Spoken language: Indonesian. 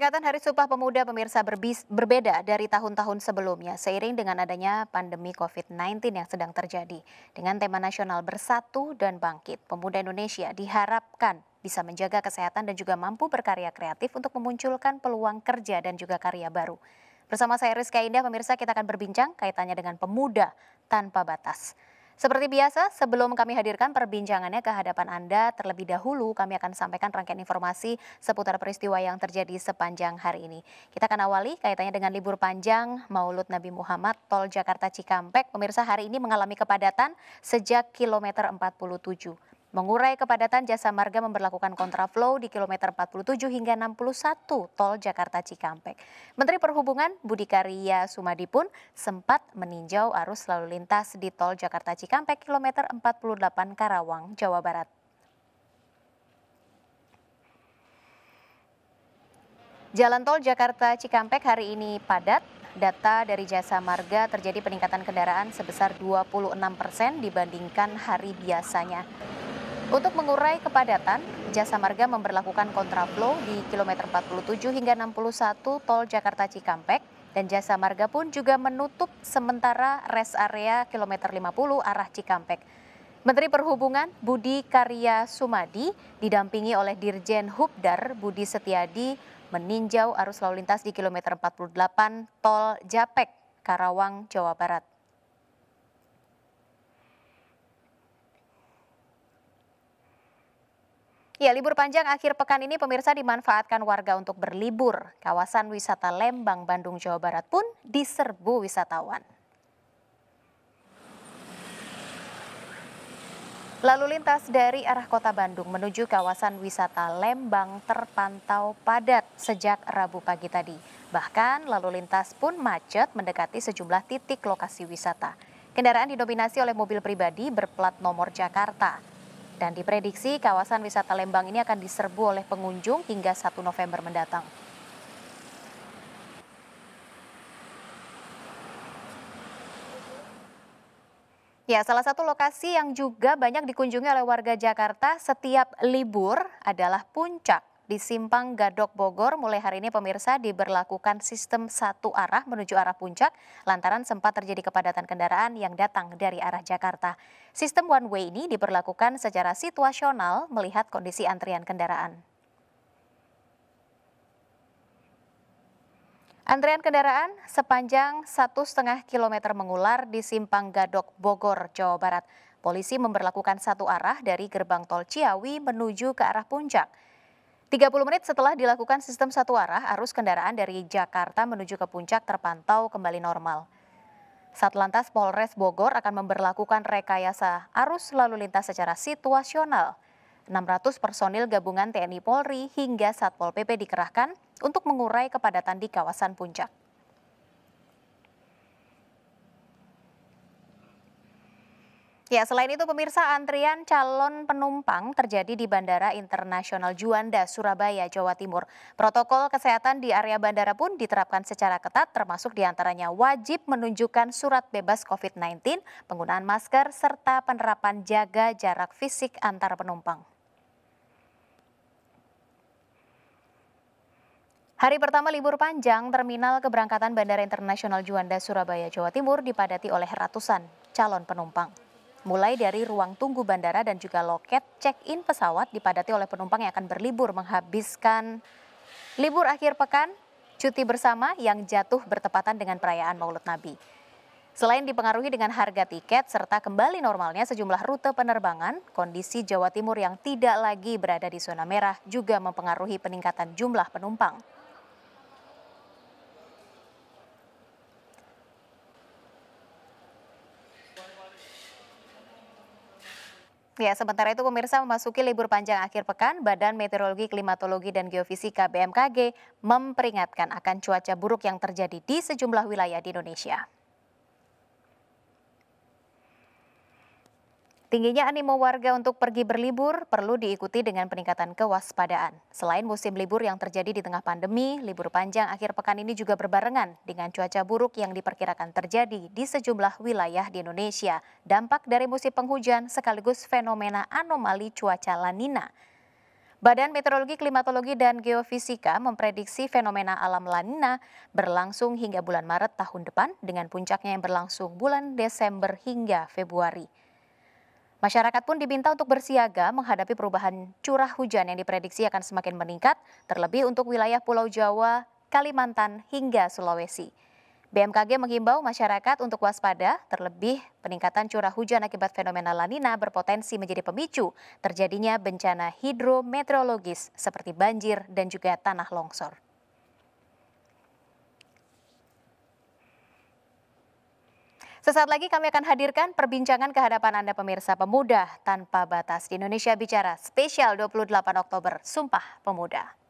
Peringatan Hari Sumpah Pemuda pemirsa berbeda dari tahun-tahun sebelumnya seiring dengan adanya pandemi COVID-19 yang sedang terjadi. Dengan tema nasional Bersatu dan Bangkit, pemuda Indonesia diharapkan bisa menjaga kesehatan dan juga mampu berkarya kreatif untuk memunculkan peluang kerja dan juga karya baru. Bersama saya Rizka Indah, pemirsa kita akan berbincang kaitannya dengan pemuda tanpa batas. Seperti biasa, sebelum kami hadirkan perbincangannya ke hadapan Anda, terlebih dahulu kami akan sampaikan rangkaian informasi seputar peristiwa yang terjadi sepanjang hari ini. Kita akan awali kaitannya dengan libur panjang Maulud Nabi Muhammad Tol Jakarta Cikampek. Pemirsa, hari ini mengalami kepadatan sejak kilometer 47. Mengurai kepadatan, Jasa Marga memberlakukan kontraflow di kilometer 47 hingga 61 Tol Jakarta Cikampek. Menteri Perhubungan Budi Karya Sumadi pun sempat meninjau arus lalu lintas di Tol Jakarta Cikampek kilometer 48 Karawang, Jawa Barat. Jalan Tol Jakarta Cikampek hari ini padat. Data dari Jasa Marga terjadi peningkatan kendaraan sebesar 26% dibandingkan hari biasanya. Untuk mengurai kepadatan, Jasa Marga memberlakukan kontraflow di kilometer 47 hingga 61 Tol Jakarta Cikampek dan Jasa Marga pun juga menutup sementara rest area kilometer 50 arah Cikampek. Menteri Perhubungan Budi Karya Sumadi didampingi oleh Dirjen Hubdar Budi Setiadi meninjau arus lalu lintas di kilometer 48 Tol Japek, Karawang, Jawa Barat. Ya, libur panjang akhir pekan ini pemirsa dimanfaatkan warga untuk berlibur. Kawasan wisata Lembang, Bandung, Jawa Barat pun diserbu wisatawan. Lalu lintas dari arah kota Bandung menuju kawasan wisata Lembang terpantau padat sejak Rabu pagi tadi. Bahkan lalu lintas pun macet mendekati sejumlah titik lokasi wisata. Kendaraan didominasi oleh mobil pribadi berplat nomor Jakarta. Dan diprediksi kawasan wisata Lembang ini akan diserbu oleh pengunjung hingga 1 November mendatang. Ya, salah satu lokasi yang juga banyak dikunjungi oleh warga Jakarta setiap libur adalah Puncak. Di Simpang Gadok Bogor, mulai hari ini pemirsa diberlakukan sistem satu arah menuju arah Puncak lantaran sempat terjadi kepadatan kendaraan yang datang dari arah Jakarta. Sistem one way ini diberlakukan secara situasional melihat kondisi antrian kendaraan. Antrian kendaraan sepanjang 1,5 kilometer mengular di Simpang Gadok Bogor, Jawa Barat. Polisi memberlakukan satu arah dari gerbang tol Ciawi menuju ke arah Puncak. 30 menit setelah dilakukan sistem satu arah, arus kendaraan dari Jakarta menuju ke Puncak terpantau kembali normal. Satlantas Polres Bogor akan memberlakukan rekayasa arus lalu lintas secara situasional. 600 personil gabungan TNI Polri hingga Satpol PP dikerahkan untuk mengurai kepadatan di kawasan Puncak. Ya, selain itu pemirsa, antrian calon penumpang terjadi di Bandara Internasional Juanda, Surabaya, Jawa Timur. Protokol kesehatan di area bandara pun diterapkan secara ketat, termasuk diantaranya wajib menunjukkan surat bebas COVID-19, penggunaan masker, serta penerapan jaga jarak fisik antar penumpang. Hari pertama libur panjang, terminal keberangkatan Bandara Internasional Juanda, Surabaya, Jawa Timur dipadati oleh ratusan calon penumpang. Mulai dari ruang tunggu bandara dan juga loket check-in pesawat dipadati oleh penumpang yang akan berlibur menghabiskan libur akhir pekan, cuti bersama yang jatuh bertepatan dengan perayaan Maulud Nabi. Selain dipengaruhi dengan harga tiket serta kembali normalnya sejumlah rute penerbangan, kondisi Jawa Timur yang tidak lagi berada di zona merah juga mempengaruhi peningkatan jumlah penumpang. Ya, sementara itu pemirsa memasuki libur panjang akhir pekan, Badan Meteorologi, Klimatologi, dan Geofisika BMKG memperingatkan akan cuaca buruk yang terjadi di sejumlah wilayah di Indonesia. Tingginya animo warga untuk pergi berlibur perlu diikuti dengan peningkatan kewaspadaan. Selain musim libur yang terjadi di tengah pandemi, libur panjang akhir pekan ini juga berbarengan dengan cuaca buruk yang diperkirakan terjadi di sejumlah wilayah di Indonesia. Dampak dari musim penghujan sekaligus fenomena anomali cuaca La Nina. Badan Meteorologi, Klimatologi, dan Geofisika memprediksi fenomena alam La Nina berlangsung hingga bulan Maret tahun depan dengan puncaknya yang berlangsung bulan Desember hingga Februari. Masyarakat pun diminta untuk bersiaga menghadapi perubahan curah hujan yang diprediksi akan semakin meningkat, terlebih untuk wilayah Pulau Jawa, Kalimantan, hingga Sulawesi. BMKG menghimbau masyarakat untuk waspada, terlebih peningkatan curah hujan akibat fenomena La Nina berpotensi menjadi pemicu terjadinya bencana hidrometeorologis seperti banjir dan juga tanah longsor. Sesaat lagi kami akan hadirkan perbincangan kehadapan Anda pemirsa Pemuda Tanpa Batas di Indonesia Bicara spesial 28 Oktober Sumpah Pemuda.